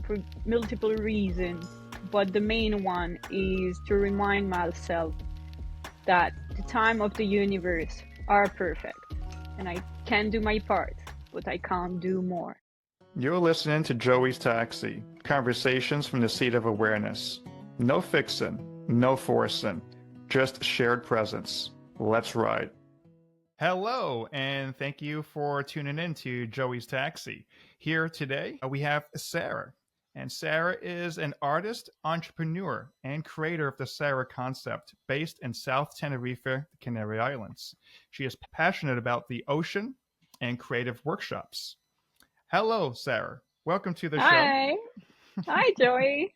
for multiple reasons, but the main one is to remind myself that the time of the universe are perfect, and I can do my part, but I can't do more. You're listening to Joey's Taxi, conversations from the seat of awareness. No fixin', no forcing, just shared presence. Let's ride. Hello, and thank you for tuning in to Joey's Taxi. Here today, we have Sarah. And Sarah is an artist, entrepreneur, and creator of the Sarah concept, based in South Tenerife, the Canary Islands. She is passionate about the ocean and creative workshops. Hello, Sarah. Welcome to the show. Hi, Joey.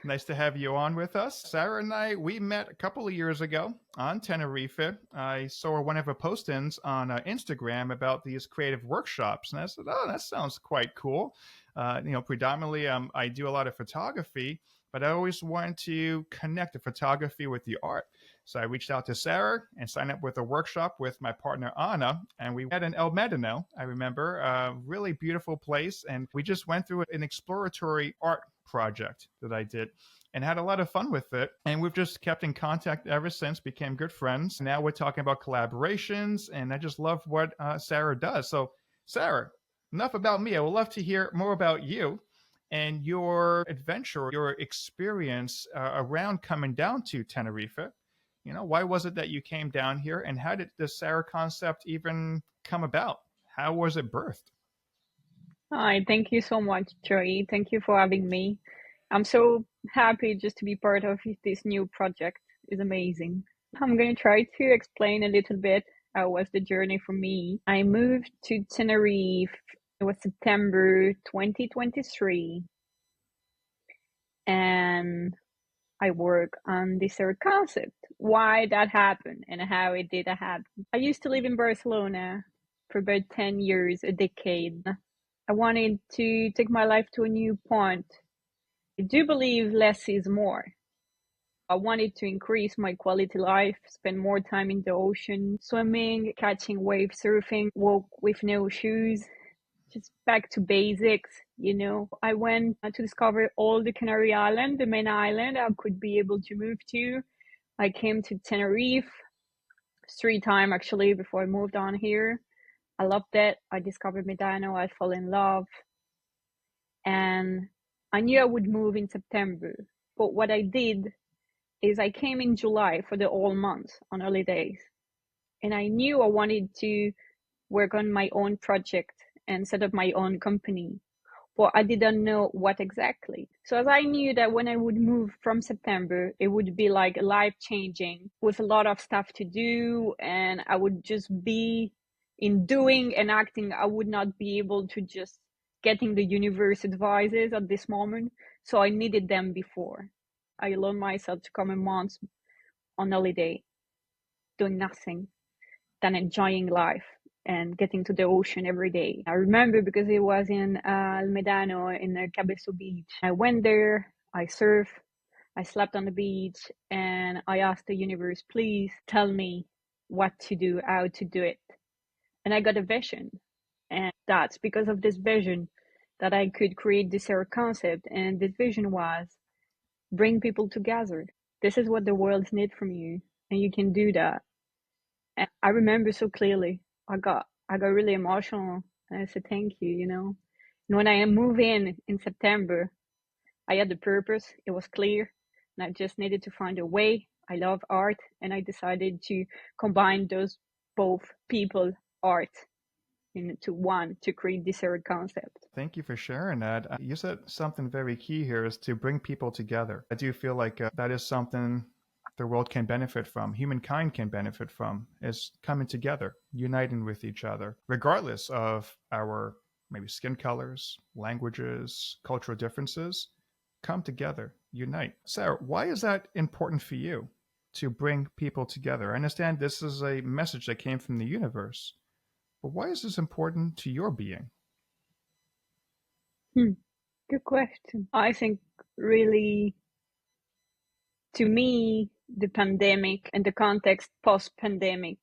Nice to have you on with us. Sarah and I, we met a couple of years ago on Tenerife. I saw one of her postings on Instagram about these creative workshops, and I said, oh, that sounds quite cool. Predominantly, I do a lot of photography, but I always wanted to connect the photography with the art. So I reached out to Sarah and signed up with a workshop with my partner, Anna, and we met in El Medano, I remember, a really beautiful place, and we just went through an exploratory art project that I did and had a lot of fun with it. And we've just kept in contact ever since, became good friends. Now we're talking about collaborations, and I just love what Sarah does. So, Sarah, enough about me. I would love to hear more about you and your adventure, your experience around coming down to Tenerife. Why was it that you came down here, and how did the Sarah concept even come about? How was it birthed? Hi, thank you so much, Joey. Thank you for having me. I'm so happy just to be part of this new project. It's amazing. I'm going to try to explain a little bit how was the journey for me. I moved to Tenerife. It was September 2023. And I work on the Sarah concept. Why that happened and how it did happen. I used to live in Barcelona for about 10 years, a decade. I wanted to take my life to a new point. I do believe less is more. I wanted to increase my quality life, spend more time in the ocean, swimming, catching wave surfing, walk with no shoes, just back to basics, I went to discover all the Canary Island, the main island I could be able to move to. I came to Tenerife 3 times actually before I moved on here. I loved it. I discovered Medano. I fell in love. And I knew I would move in September. But what I did is I came in July for the whole month on holidays. And I knew I wanted to work on my own project and set up my own company. But I didn't know what exactly. So as I knew that when I would move from September, it would be like life-changing with a lot of stuff to do. And I would just be in doing and acting. I would not be able to just getting the universe advices at this moment. So I needed them before. I allowed myself to come a month on holiday, doing nothing, than enjoying life and getting to the ocean every day. I remember because it was in El Medano in Cabezo Beach. I went there, I surfed, I slept on the beach, and I asked the universe, please tell me what to do, how to do it. And I got a vision. And that's because of this vision that I could create this Sarah concept. And this vision was bring people together. This is what the world needs from you, and you can do that. And I remember so clearly. I got really emotional, and I said thank you. And when I moved in September, I had the purpose. It was clear, and I just needed to find a way. I love art, and I decided to combine those both people, art, into one to create this Sarah concept. Thank you for sharing that. You said something very key here is to bring people together. I do feel like that is something the world can benefit from, humankind can benefit from, is coming together, uniting with each other, regardless of our maybe skin colors, languages, cultural differences. Come together, unite. Sarah, why is that important for you to bring people together? I understand this is a message that came from the universe, but why is this important to your being? Good question. I think really, to me, the pandemic and the context post-pandemic,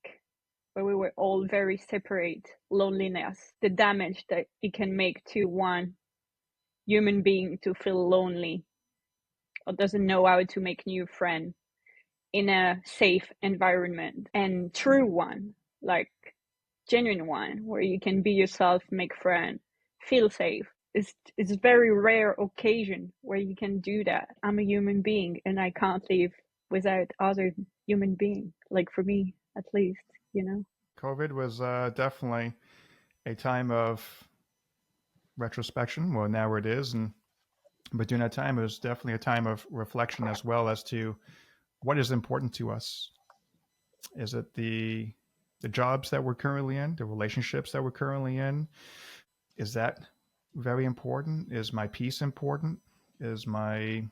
where we were all very separate, loneliness, the damage that it can make to one human being to feel lonely or doesn't know how to make new friends in a safe environment and true one, like genuine one, where you can be yourself, make friends, feel safe. It's very rare occasion where you can do that. I'm a human being and I can't live without other human being. Like for me, at least, you know. COVID was definitely a time of retrospection. Well, now it is, and but during that time, it was definitely a time of reflection as well as to what is important to us. Is it the jobs that we're currently in, the relationships that we're currently in? Is that very important? Is my peace important? Is my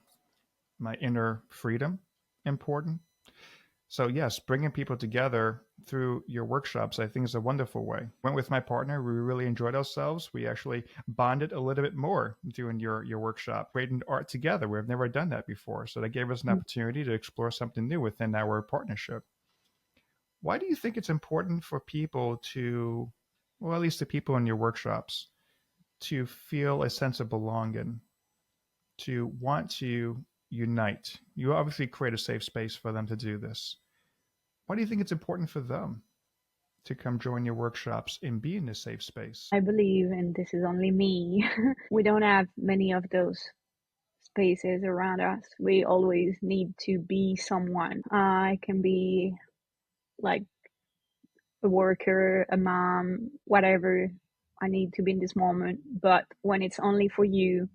inner freedom important? So yes, bringing people together through your workshops, I think, is a wonderful way. Went with my partner. We really enjoyed ourselves. We actually bonded a little bit more doing your workshop, creating art together. We've never done that before, so that gave us an opportunity to explore something new within our partnership. Why do you think it's important for people to, well, at least the people in your workshops, to feel a sense of belonging, to want to unite? You obviously create a safe space for them to do this. Why do you think it's important for them to come join your workshops and be in this safe space? I believe, and this is only me, we don't have many of those spaces around us. We always need to be someone. I can be like a worker, a mom, whatever I need to be in this moment. But when it's only for you,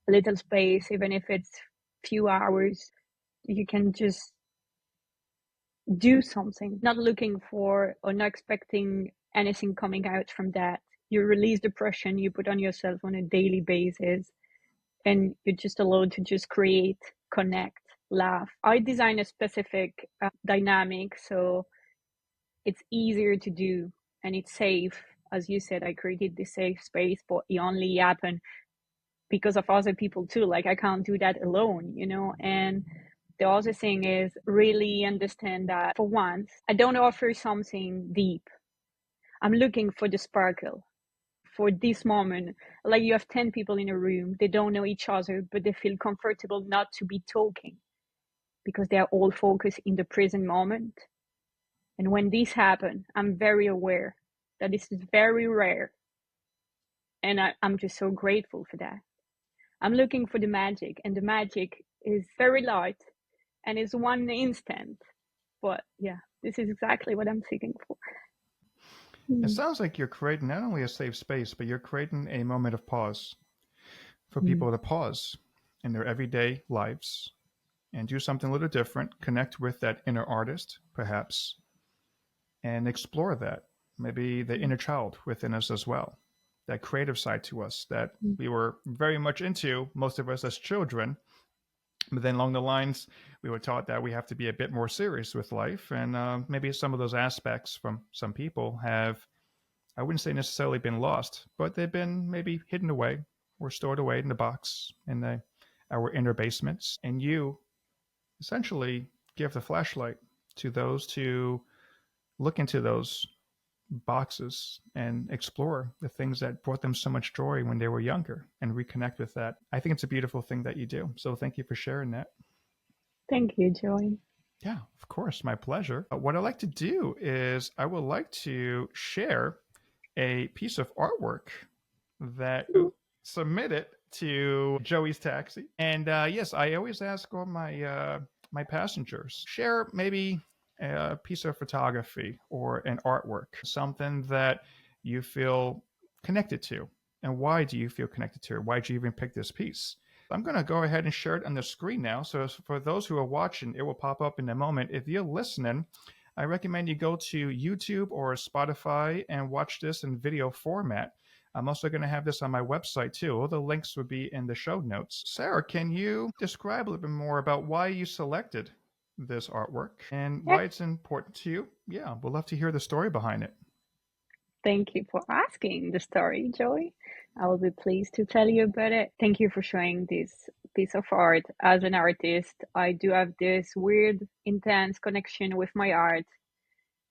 a little space, even if it's few hours, you can just do something, not looking for or not expecting anything coming out from that. You release the pressure you put on yourself on a daily basis, and you're just allowed to just create, connect, laugh. I design a specific dynamic so it's easier to do and it's safe. As you said, I created this safe space, but it only happened because of other people too. Like I can't do that alone, you know. And the other thing is really understand that for once, I don't offer something deep. I'm looking for the sparkle for this moment. Like you have 10 people in a room, they don't know each other, but they feel comfortable not to be talking because they are all focused in the present moment. And when this happens, I'm very aware that this is very rare. And I'm just so grateful for that. I'm looking for the magic, and the magic is very light and is one instant. But yeah, this is exactly what I'm seeking for. It Mm. sounds like you're creating not only a safe space, but you're creating a moment of pause for Mm. people to pause in their everyday lives and do something a little different, connect with that inner artist, perhaps, and explore that. Maybe the inner child within us as well, that creative side to us that Mm. we were very much into, most of us as children. But then along the lines, we were taught that we have to be a bit more serious with life. And maybe some of those aspects from some people have, I wouldn't say necessarily been lost, but they've been maybe hidden away or stored away in the box in our inner basements. And you essentially give the flashlight to those to look into those boxes and explore the things that brought them so much joy when they were younger and reconnect with that. I think it's a beautiful thing that you do. So thank you for sharing that. Thank you, Joy. Yeah, of course, my pleasure. What I like to do is I would like to share a piece of artwork that submitted to Joey's Taxi. And yes, I always ask all my passengers share maybe a piece of photography or an artwork, something that you feel connected to. And why do you feel connected to it? Why did you even pick this piece? I'm going to go ahead and share it on the screen now. So for those who are watching, it will pop up in a moment. If you're listening, I recommend you go to YouTube or Spotify and watch this in video format. I'm also going to have this on my website too. All the links would be in the show notes. Sarah, can you describe a little bit more about why you selected this artwork and Yeah, why it's important to you? Yeah, we'd love to hear the story behind it. thank you for asking the story, Joy. I will be pleased to tell you about it. Thank you for showing this piece of art. As an artist, I do have this weird, intense connection with my art.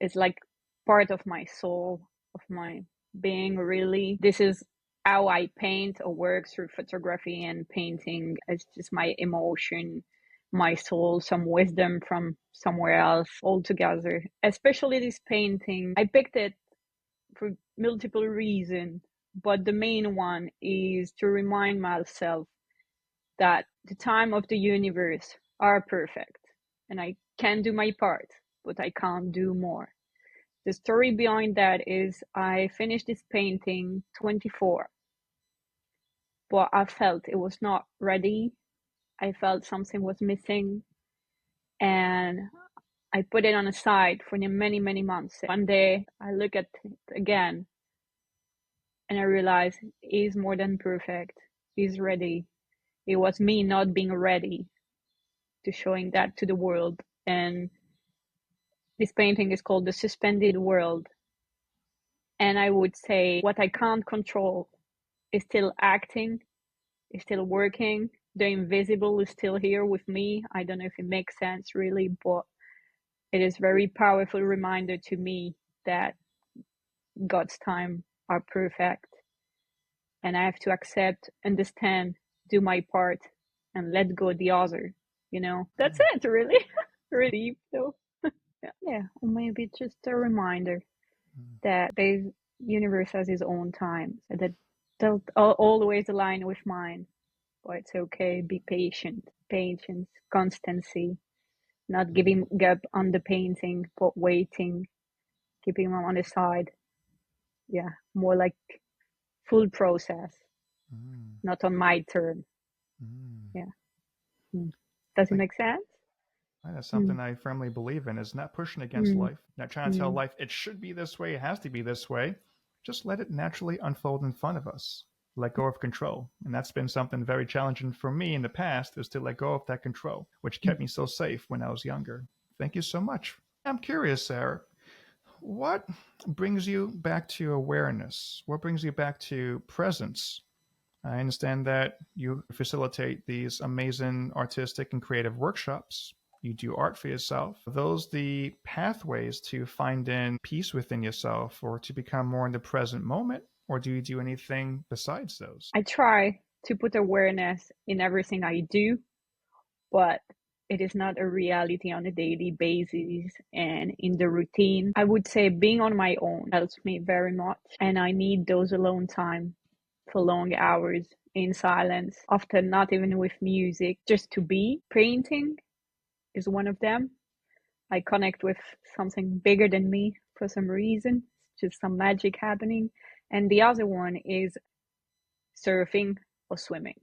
It's like part of my soul, of my being, really. This is how I paint or work through photography and painting. It's just my emotion, my soul, some wisdom from somewhere else all together. Especially this painting, I picked it for multiple reasons, but the main one is to remind myself that the time of the universe are perfect and I can do my part, but I can't do more. The story behind that is I finished this painting 24, but I felt it was not ready. I felt something was missing, and I put it on a side for many, many months. One day I look at it again and I realize it is more than perfect. It's ready. It was me not being ready to showing that to the world. And this painting is called The Suspended World. And I would say what I can't control is still acting, is still working. The invisible is still here with me. I don't know if it makes sense really, but it is very powerful reminder to me that God's time are perfect. And I have to accept, understand, do my part, and let go the other. That's it, really. Really deep, though. Yeah, or maybe just a reminder that the universe has its own time, so that don't always align with mine. But it's okay. Be patient. Patience, constancy, not giving up on the painting, but waiting, keeping them on the side. Yeah, more like full process, not on my turn. Yeah. Does it Like make sense? that's Mm. something I firmly believe in is not pushing against Mm. life, not trying to tell Mm. life it should be this way, it has to be this way. Just let it naturally unfold in front of us. Let go of control. And that's been something very challenging for me in the past is to let go of that control, which kept me so safe when I was younger. Thank you so much. I'm curious, Sarah, what brings you back to awareness? What brings you back to presence? I understand that you facilitate these amazing artistic and creative workshops. You do art for yourself. Are those the pathways to finding peace within yourself or to become more in the present moment? Or do you do anything besides those? I try to put awareness in everything I do, but it is not a reality on a daily basis and in the routine. I would say being on my own helps me very much, and I need those alone time for long hours in silence, often not even with music, just to be. Painting is one of them. I connect with something bigger than me for some reason, just some magic happening. And the other one is surfing or swimming,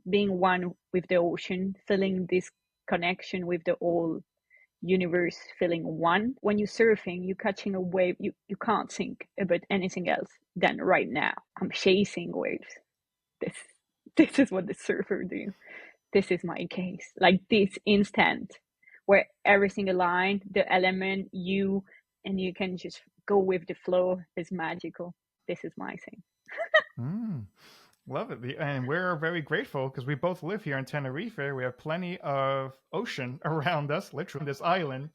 being one with the ocean, feeling this connection with the whole universe, feeling one. When you're surfing, you're catching a wave, you can't think about anything else than right now. I'm chasing waves. This this is what the surfer do. This is my case. Like this instant where everything aligned, the element, and you can just go with the flow is magical. This is my thing. Mm, love it. And we're very grateful because we both live here in Tenerife. We have plenty of ocean around us, literally, this island.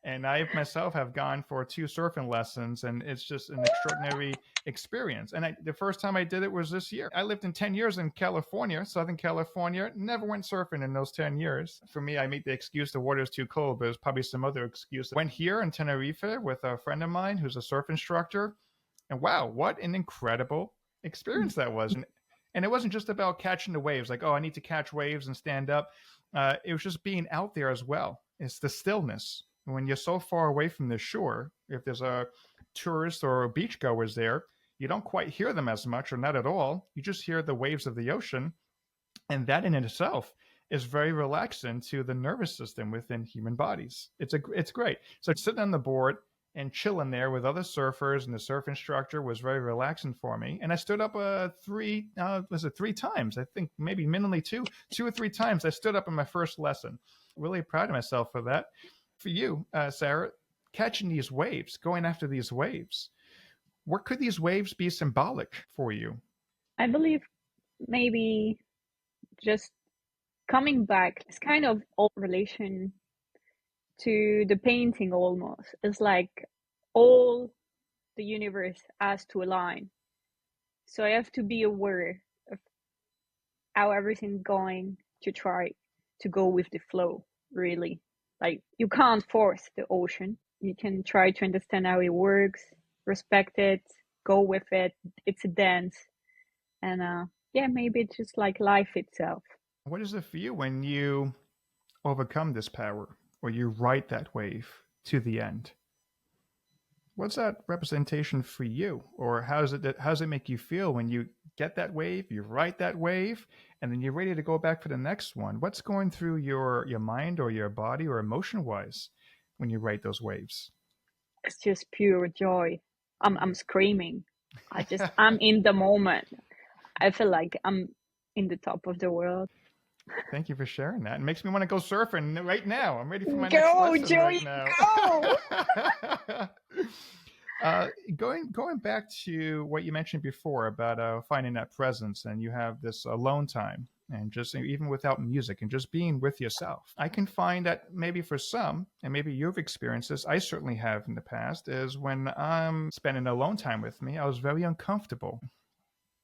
And I myself have gone for 2 surfing lessons, and it's just an extraordinary experience. And the first time I did it was this year. I lived in 10 years in California, Southern California, never went surfing in those 10 years. For me, I make the excuse the water's too cold, but there's probably some other excuse. Went here in Tenerife with a friend of mine who's a surf instructor, and wow, what an incredible experience that was. And it wasn't just about catching the waves, like, oh, I need to catch waves and stand up. It was just being out there as well. It's the stillness. When you're so far away from the shore, if there's a tourist or beachgoers there, you don't quite hear them as much or not at all. You just hear the waves of the ocean. And that in itself is very relaxing to the nervous system within human bodies. It's great. So sitting on the board and chilling there with other surfers and the surf instructor was very relaxing for me. And I stood up three times? I think maybe minimally two or three times. I stood up in my first lesson. Really proud of myself for that. For you, Sarah, catching these waves, going after these waves, what could these waves be symbolic for you? I believe maybe just coming back, it's kind of old relation to the painting almost. It's like all the universe has to align. So I have to be aware of how everything's going to try to go with the flow, really. Like, you can't force the ocean. You can try to understand how it works, respect it, go with it. It's a dance. And yeah, maybe it's just like life itself. What is it for you when you overcome this power or you ride that wave to the end? What's that representation for you, or how does it make you feel when you get that wave, you ride that wave, and then you're ready to go back for the next one? What's going through your mind or your body or emotion wise when you ride those waves? It's just pure joy. I'm screaming. I'm in the moment. I feel like I'm in the top of the world. Thank you for sharing that. It makes me want to go surfing right now. I'm ready for my next Go, lesson right Joey, now. go! Going back to what you mentioned before about finding that presence, and you have this alone time, and just even without music, and just being with yourself. I can find that maybe for some, and maybe you've experienced this, I certainly have in the past, is when I'm spending alone time with me, I was very uncomfortable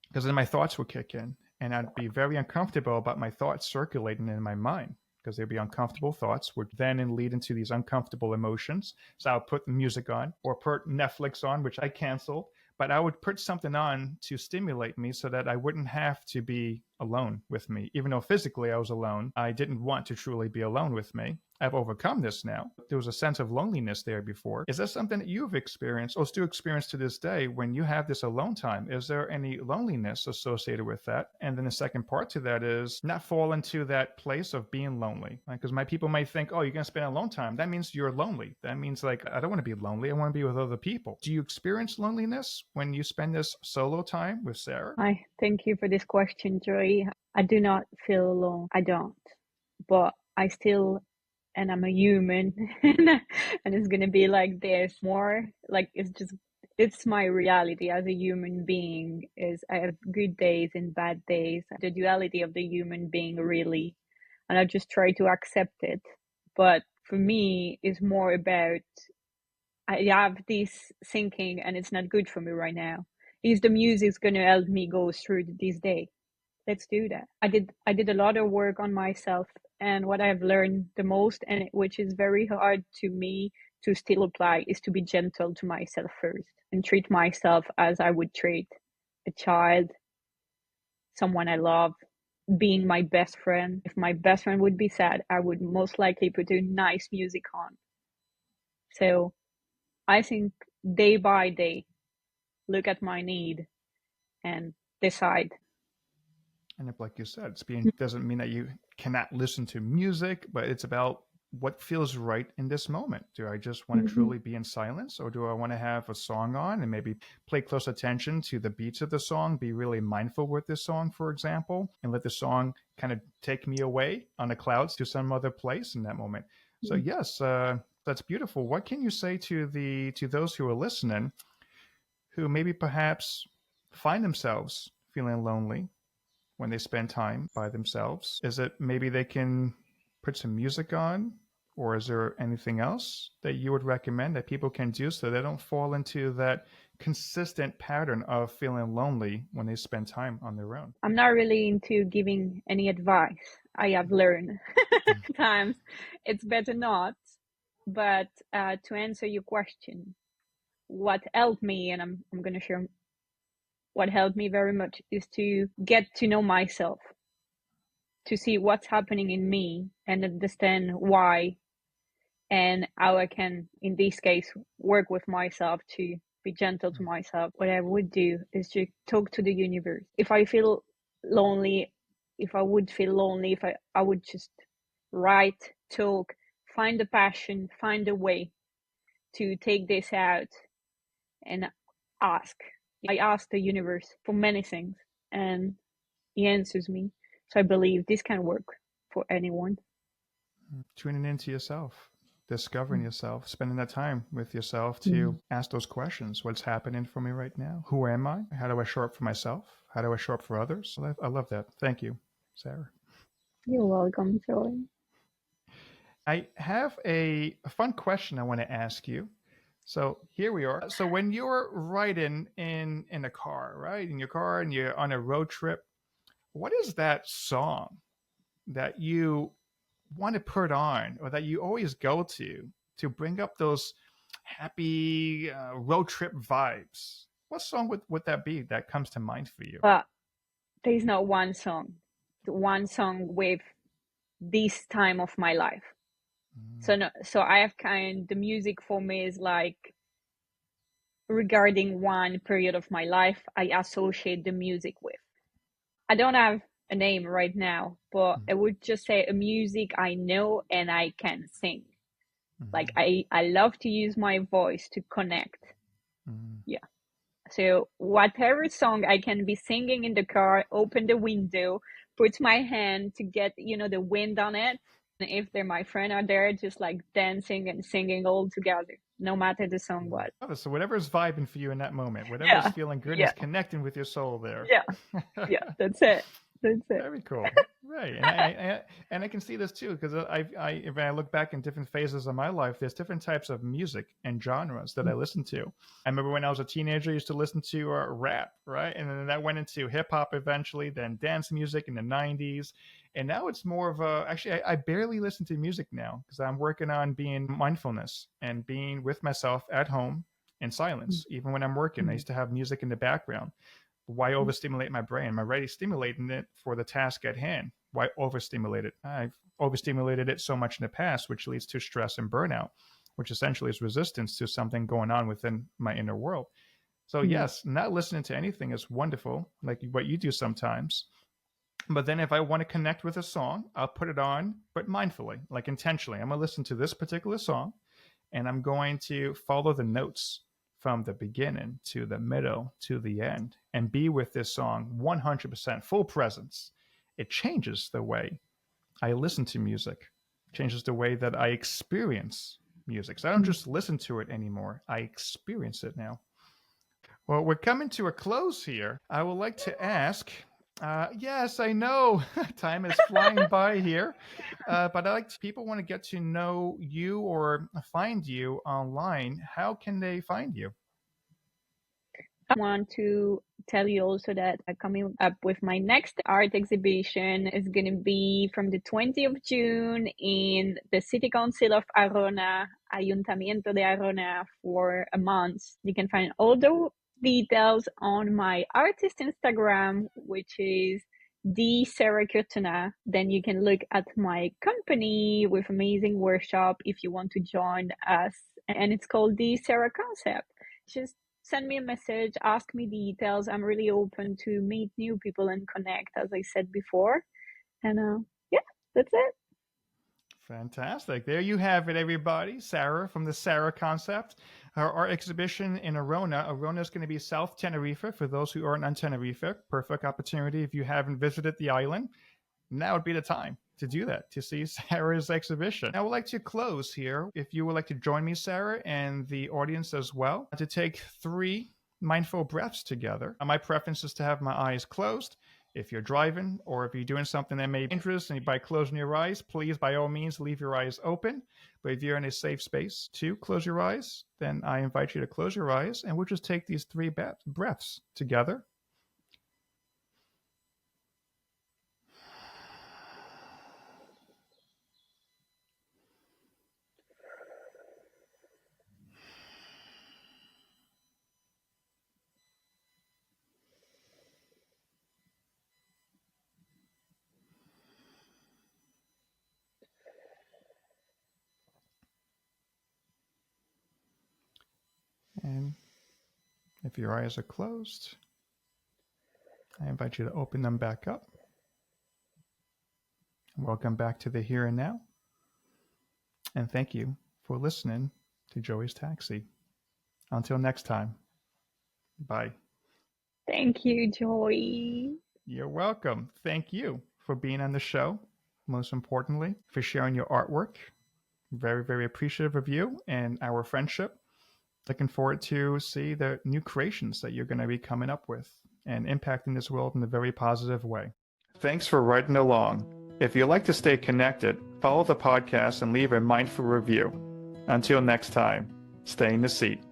because then my thoughts would kick in, and I'd be very uncomfortable about my thoughts circulating in my mind because they'd be uncomfortable thoughts, would then lead into these uncomfortable emotions. So I'll put music on or put Netflix on, which I canceled, but I would put something on to stimulate me so that I wouldn't have to be alone with me. Even though physically I was alone, I didn't want to truly be alone with me. I've overcome this now. There was a sense of loneliness there before. Is that something that you've experienced or still experience to this day when you have this alone time? Is there any loneliness associated with that? And then the second part to that is not fall into that place of being lonely. Because my people might think, oh, you're going to spend alone time. That means you're lonely. That means, like, I don't want to be lonely. I want to be with other people. Do you experience loneliness when you spend this solo time with Sarah? I thank you for this question, Joey. I do not feel alone. I don't. But I still, and I'm a human, and it's gonna be like this more. Like, it's my reality as a human being. Is I have good days and bad days. The duality of the human being, really, and I just try to accept it. But for me, it's more about I have this thinking, and it's not good for me right now. Is the music's gonna help me go through this day? Let's do that. I did a lot of work on myself, and what I've learned the most, and which is very hard to me to still apply, is to be gentle to myself first and treat myself as I would treat a child, someone I love, being my best friend. If my best friend would be sad, I would most likely put a nice music on. So I think day by day, look at my need and decide. And if, like you said, it's being doesn't mean that you cannot listen to music, but it's about what feels right in this moment. Do I just want to Mm-hmm. truly be in silence, or do I want to have a song on and maybe pay close attention to the beats of the song, be really mindful with this song, for example, and let the song kind of take me away on the clouds to some other place in that moment? So yes, that's beautiful. What can you say to those who are listening, who maybe perhaps find themselves feeling lonely when they spend time by themselves? Is it maybe they can put some music on? Or is there anything else that you would recommend that people can do so they don't fall into that consistent pattern of feeling lonely when they spend time on their own? I'm not really into giving any advice. I have learned times it's better not. But to answer your question, what helped me, and I'm going to share what helped me very much, is to get to know myself, to see what's happening in me and understand why, and how I can, in this case, work with myself to be gentle to myself. What I would do is to talk to the universe. If I feel lonely, if I would feel lonely, if I would just write, talk, find a passion, find a way to take this out and ask. I ask the universe for many things, and he answers me. So I believe this can work for anyone. Tuning into yourself, discovering yourself, spending that time with yourself Mm. to ask those questions. What's happening for me right now? Who am I? How do I show up for myself? How do I show up for others? I love that. Thank you, Sarah. You're welcome, Joy. I have a fun question I want to ask you. So here we are. So when you're riding in a car, right, in your car, and you're on a road trip, what is that song that you want to put on, or that you always go to bring up those happy road trip vibes? What song would that be that comes to mind for you? But there's not one song with this time of my life. Mm. So no, so I have the music for me is like regarding one period of my life I associate the music with. I don't have a name right now, but I would just say a music I know and I can sing. Like Mm-hmm. I love to use my voice to connect. Mm-hmm. Yeah. So whatever song I can be singing in the car, open the window, put my hand to get, the wind on it. And if they're my friend are there, just like dancing and singing all together, no matter the song what. Love it. So whatever's vibing for you in that moment, whatever's Yeah. feeling good Yeah. is connecting with your soul there. Yeah. Yeah. That's it. That's it. Very cool. Right, and I can see this too because when I look back in different phases of my life, there's different types of music and genres that I listen to. I remember when I was a teenager, I used to listen to rap, right, and then that went into hip hop eventually, then dance music in the '90s, and now it's more of a. Actually, I barely listen to music now because I'm working on being mindfulness and being with myself at home in silence. Even when I'm working, I used to have music in the background. Why overstimulate my brain? I'm already stimulating it for the task at hand. Why overstimulate it? I've overstimulated it so much in the past, which leads to stress and burnout, which essentially is resistance to something going on within my inner world. So, yes, not listening to anything is wonderful, like what you do sometimes. But then if I want to connect with a song, I'll put it on, but mindfully, like intentionally. I'm going to listen to this particular song and I'm going to follow the notes from the beginning to the middle to the end and be with this song 100% full presence. It changes the way I listen to music, changes the way that I experience music. So I don't just listen to it anymore, I experience it now. Well, we're coming to a close here. I would like to ask. Yes, I know time is flying by here, but I like people want to get to know you or find you online. How can they find you? I want to tell you also that I'm coming up with my next art exhibition is going to be from the 20th of June in the City Council of Arona, Ayuntamiento de Arona, for a month. You can find all the details on my artist Instagram, which is the Sarah Kurtuna. Then you can look at my company with amazing workshop if you want to join us. And it's called the Sarah Concept. Just send me a message, ask me details. I'm really open to meet new people and connect, as I said before. And yeah, that's it. Fantastic. There you have it, everybody. Sarah from the Sarah Concept. Her art exhibition in Arona. Arona is going to be South Tenerife for those who aren't on Tenerife. Perfect opportunity if you haven't visited the island. Now would be the time to do that, to see Sarah's exhibition. I would like to close here. If you would like to join me, Sarah, and the audience as well, to take 3 mindful breaths together. My preference is to have my eyes closed. If you're driving or if you're doing something that may be dangerous and by closing your eyes, please, by all means, leave your eyes open. But if you're in a safe space to close your eyes, then I invite you to close your eyes and we'll just take these 3 breaths together. And if your eyes are closed, I invite you to open them back up. Welcome back to the here and now. And thank you for listening to Joey's Taxi. Until next time, bye. Thank you, Joy. You're welcome. Thank you for being on the show. Most importantly, for sharing your artwork. Very, very appreciative of you and our friendship. Looking forward to see the new creations that you're going to be coming up with and impacting this world in a very positive way. Thanks for riding along. If you'd like to stay connected, follow the podcast and leave a mindful review. Until next time, Stay in the seat.